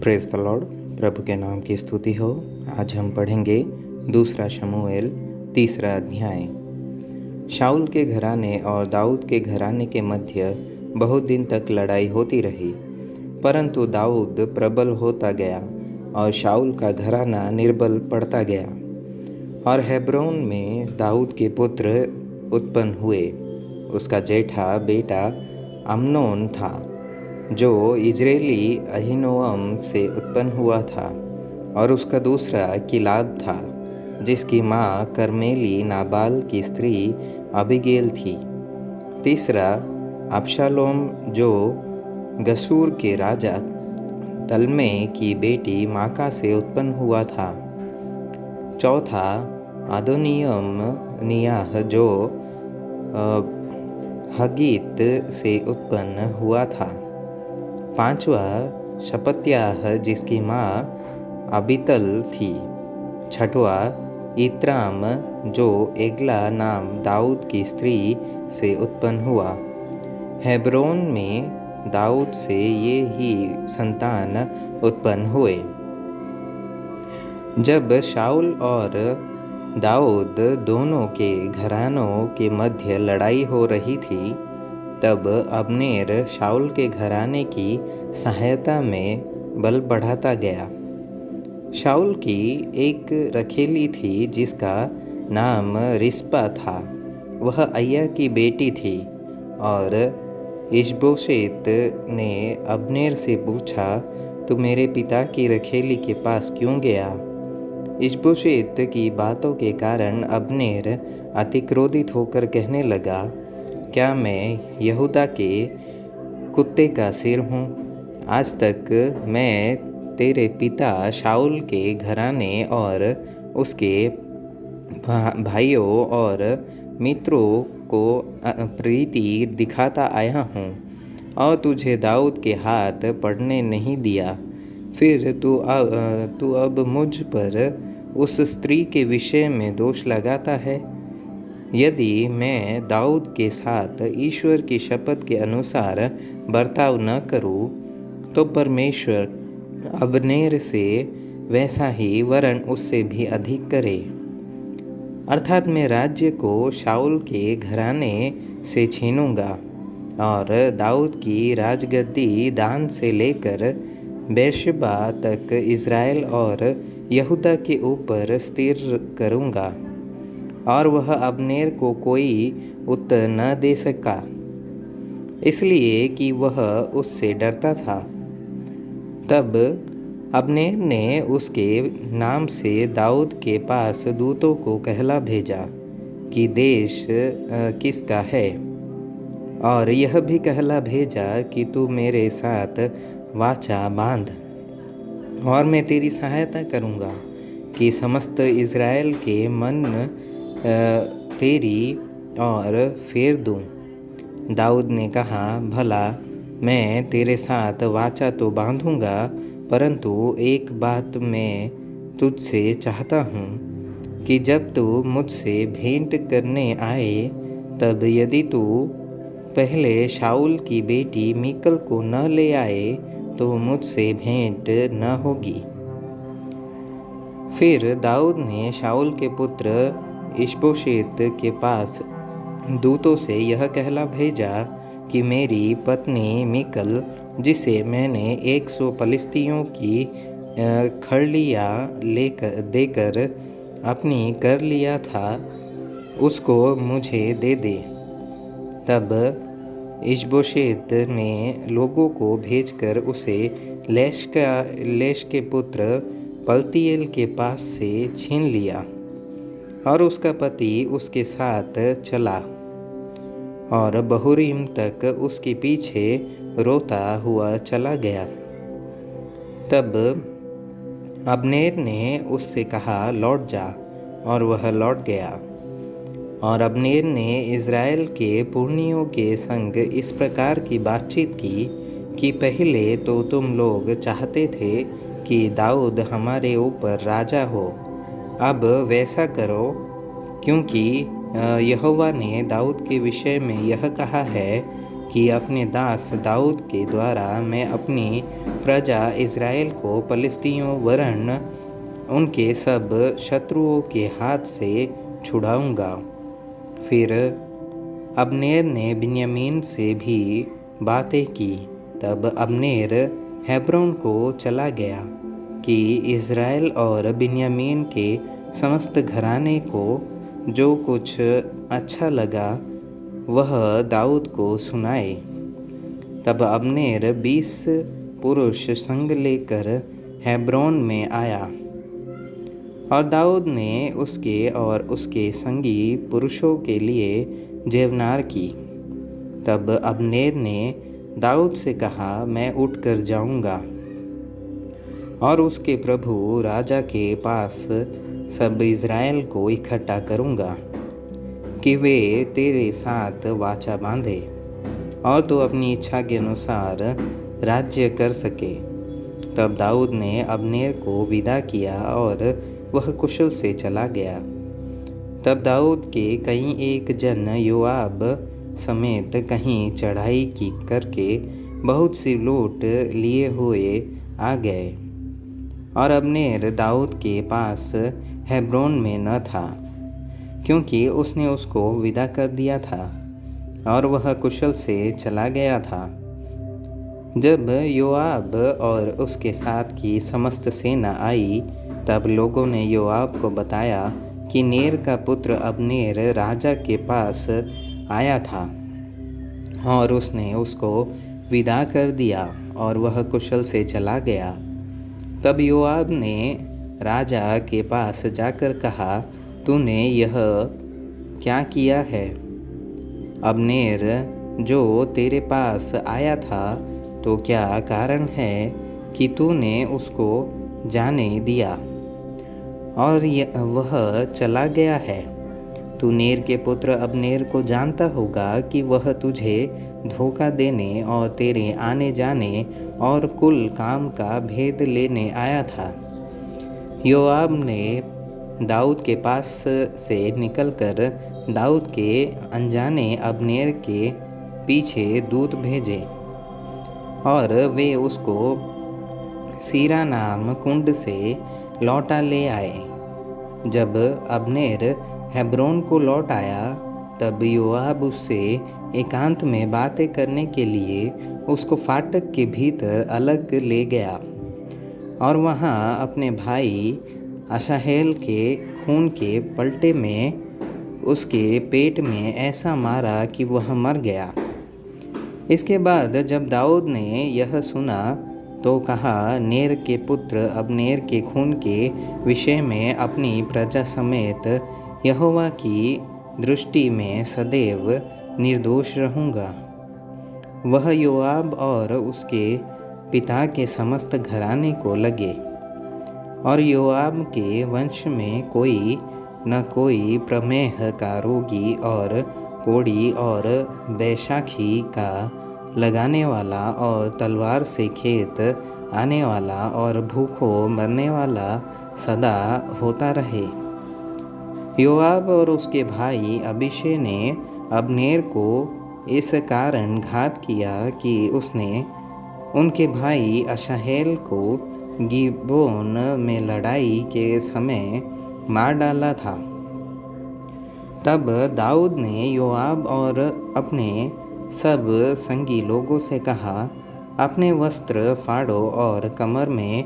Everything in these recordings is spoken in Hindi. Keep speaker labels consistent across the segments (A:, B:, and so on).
A: Praise the Lord. प्रभु के नाम की स्तुति हो। आज हम पढ़ेंगे दूसरा शमूएल 3 अध्याय। शाऊल के घराने और दाऊद के घराने के मध्य बहुत दिन तक लड़ाई होती रही, परंतु दाऊद प्रबल होता गया और शाऊल का घराना निर्बल पड़ता गया। और हेब्रोन में दाऊद के पुत्र उत्पन्न हुए। उसका जेठा बेटा अम्नोन था, जो इजरायली अहीनोअम से उत्पन्न हुआ था, और उसका दूसरा किलाब था, जिसकी माँ कर्मेली नाबाल की स्त्री अबीगेल थी। तीसरा अबशालोम, जो गशूर के राजा तलमै की बेटी माका से उत्पन्न हुआ था। चौथा अदोनियम नियाह, जो हगीत से उत्पन्न हुआ था। पांचवा शपत्याह, जिसकी माँ अबीतल थी। छठवा इत्राम, जो एगला नाम दाऊद की स्त्री से उत्पन्न हुआ। हेब्रोन में दाऊद से ये ही संतान उत्पन्न हुए। जब शाऊल और दाऊद दोनों के घरानों के मध्य लड़ाई हो रही थी, तब अब्नेर शाऊल के घराने की सहायता में बल बढ़ाता गया। शाऊल की एक रखेली थी, जिसका नाम रिस्पा था। वह अय्या की बेटी थी। और इशबोशेत ने अब्नेर से पूछा, तू मेरे पिता की रखेली के पास क्यों गया? इशबोशेत की बातों के कारण अब्नेर अति क्रोधित होकर कहने लगा, क्या मैं यहूदा के कुत्ते का सिर हूँ? आज तक मैं तेरे पिता शाऊल के घराने और उसके भाइयों और मित्रों को प्रीति दिखाता आया हूँ, और तुझे दाऊद के हाथ पड़ने नहीं दिया। फिर तू अब मुझ पर उस स्त्री के विषय में दोष लगाता है। यदि मैं दाऊद के साथ ईश्वर की शपथ के अनुसार बर्ताव न करूं, तो परमेश्वर अब्नेर से वैसा ही वरन उससे भी अधिक करे। अर्थात मैं राज्य को शाऊल के घराने से छीनूंगा, और दाऊद की राजगद्दी दान से लेकर बेर्शेबा तक इज़राइल और यहूदा के ऊपर स्थिर करूंगा, और वह अब्नेर को कोई उत्तर न दे सका, इसलिए कि वह उससे डरता था। तब अब्नेर ने उसके नाम से दाऊद के पास दूतों को कहला भेजा कि देश किसका है, और यह भी कहला भेजा कि तू मेरे साथ वाचा बांध, और मैं तेरी सहायता करूँगा कि समस्त इज़राइल के मन तेरी और फेर दूँ। दाऊद ने कहा, भला मैं तेरे साथ वाचा तो बांधूंगा, परंतु एक बात मैं तुझसे चाहता हूँ कि जब तू मुझसे भेंट करने आए, तब यदि तू पहले शाऊल की बेटी मीकल को न ले आए, तो मुझसे भेंट न होगी। फिर दाऊद ने शाऊल के पुत्र इशबोशेत के पास दूतों से यह कहला भेजा कि मेरी पत्नी मीकल, जिसे मैंने 100 पलिश्तियों की खड़लियाँ देकर अपनी कर लिया था, उसको मुझे दे दे। तब इशबोशेत ने लोगों को भेजकर उसे लेश के पुत्र पलतीएल के पास से छीन लिया, और उसका पति उसके साथ चला और बहूरीम तक उसके पीछे रोता हुआ चला गया। तब अब्नेर ने उससे कहा, लौट जा, और वह लौट गया। और अब्नेर ने इज़राइल के पुरनियों के संग इस प्रकार की बातचीत की कि पहले तो तुम लोग चाहते थे कि दाऊद हमारे ऊपर राजा हो, अब वैसा करो, क्योंकि यहोवा ने दाऊद के विषय में यह कहा है कि अपने दास दाऊद के द्वारा मैं अपनी प्रजा इज़राइल को पलिश्तियों वरन उनके सब शत्रुओं के हाथ से छुड़ाऊंगा। फिर अब्नेर ने बिन्यामीन से भी बातें की। तब अब्नेर हेब्रोन को चला गया कि इज़राइल और बिन्यामीन के समस्त घराने को जो कुछ अच्छा लगा वह दाऊद को सुनाए। तब अब्नेर 20 पुरुष संग लेकर हेब्रोन में आया और दाऊद ने उसके और उसके संगी पुरुषों के लिए जेवनार की। तब अब्नेर ने दाऊद से कहा, मैं उठकर जाऊंगा और उसके प्रभु राजा के पास सब इज़राइल को इकट्ठा करूंगा कि वे तेरे साथ वाचा बांधे और तू अपनी इच्छा के अनुसार राज्य कर सके। तब दाऊद ने अब्नेर को विदा किया और वह कुशल से चला गया। तब दाऊद के कई एक जन योआब समेत कहीं चढ़ाई की करके बहुत सी लूट लिए हुए आ गए और अब्नेर दाऊद के पास हेब्रोन में न था, क्योंकि उसने उसको विदा कर दिया था और वह कुशल से चला गया था। जब योआब और उसके साथ की समस्त सेना आई, तब लोगों ने योआब को बताया कि नेर का पुत्र अब्नेर राजा के पास आया था और उसने उसको विदा कर दिया और वह कुशल से चला गया। तब योआब ने राजा के पास जाकर कहा, तूने यह क्या किया है? अब्नेर जो तेरे पास आया था, तो क्या कारण है कि तूने उसको जाने दिया और वह चला गया है? तू नेर के पुत्र अब्नेर को जानता होगा कि वह तुझे धोखा देने और तेरे आने जाने और कुल काम का भेद लेने आया था। योआब ने दाऊद के पास से निकलकर दाऊद के अनजाने अब्नेर के पीछे दूत भेजे और वे उसको सीरा नाम कुंड से लौटा ले आए। जब अब्नेर हेब्रोन को लौट आया, तब योआब उससे एकांत में बातें करने के लिए उसको फाटक के भीतर अलग ले गया और वहाँ अपने भाई अशाहेल के खून के पलटे में उसके पेट में ऐसा मारा कि वह मर गया। इसके बाद जब दाऊद ने यह सुना तो कहा, नेर के पुत्र अब्नेर के खून के विषय में अपनी प्रजा समेत यहोवा की दृष्टि में सदैव निर्दोष रहूँगा। वह योआब और उसके पिता के समस्त घराने को लगे और योआब के वंश में कोई न कोई प्रमेह का रोगी और कोढ़ी और बैसाखी का लगाने वाला और तलवार से खेत आने वाला और भूखों मरने वाला सदा होता रहे। योआब और उसके भाई अबीशै ने अब्नेर को इस कारण घात किया कि उसने उनके भाई अशाहेल को गिबोन में लड़ाई के समय मार डाला था। तब दाऊद ने योआब और अपने सब संगी लोगों से कहा, अपने वस्त्र फाड़ो और कमर में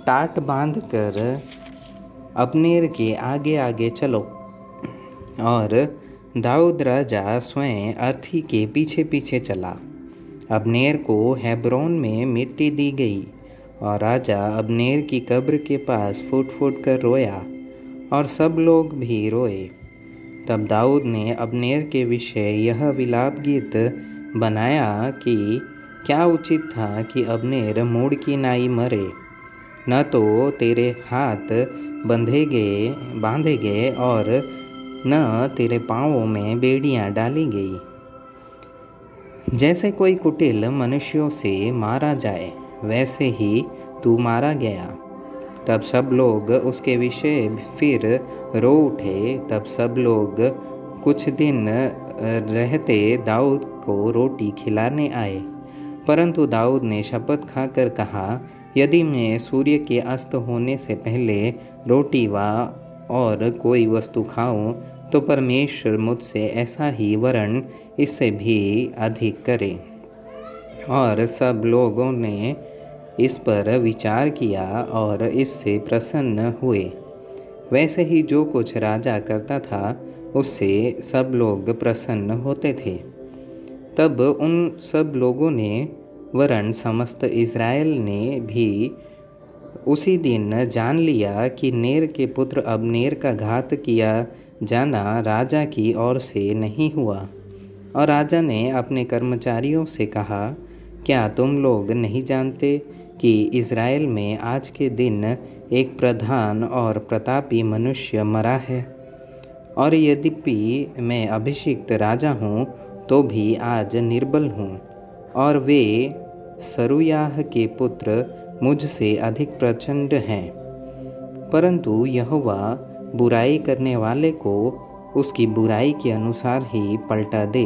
A: टाट बांधकर अब्नेर के आगे आगे चलो। और दाऊद राजा स्वयं अर्थी के पीछे पीछे चला। अब्नेर को हेब्रोन में मिट्टी दी गई और राजा अब्नेर की कब्र के पास फूट फूट कर रोया और सब लोग भी रोए। तब दाऊद ने अब्नेर के विषय यह विलाप गीत बनाया कि क्या उचित था कि अब्नेर मूढ़ की नाई मरे, न तो तेरे हाथ बांधे गए और न तेरे पाँवों में बेड़ियां डाली गई। जैसे कोई कुटिल मनुष्यों से मारा जाए, वैसे ही तू मारा गया। तब सब लोग उसके विषय फिर रो उठे। तब सब लोग कुछ दिन रहते दाऊद को रोटी खिलाने आए। परंतु दाऊद ने शपथ खाकर कहा, यदि मैं सूर्य के अस्त होने से पहले रोटी व और कोई वस्तु खाऊं, तो परमेश्वर मुझसे ऐसा ही वरन इससे भी अधिक करे। और सब लोगों ने इस पर विचार किया और इससे प्रसन्न हुए। वैसे ही जो कुछ राजा करता था उससे सब लोग प्रसन्न होते थे। तब उन सब लोगों ने वरन समस्त इज़राइल ने भी उसी दिन जान लिया कि नेर के पुत्र अब्नेर का घात किया जाना राजा की ओर से नहीं हुआ। और राजा ने अपने कर्मचारियों से कहा, क्या तुम लोग नहीं जानते कि इज़राइल में आज के दिन एक प्रधान और प्रतापी मनुष्य मरा है? और यद्यपि मैं अभिषिक्त राजा हूँ तो भी आज निर्बल हूँ, और वे सरूयाह के पुत्र मुझसे अधिक प्रचंड हैं। परंतु यहोवा बुराई करने वाले को उसकी बुराई के अनुसार ही पलटा दे।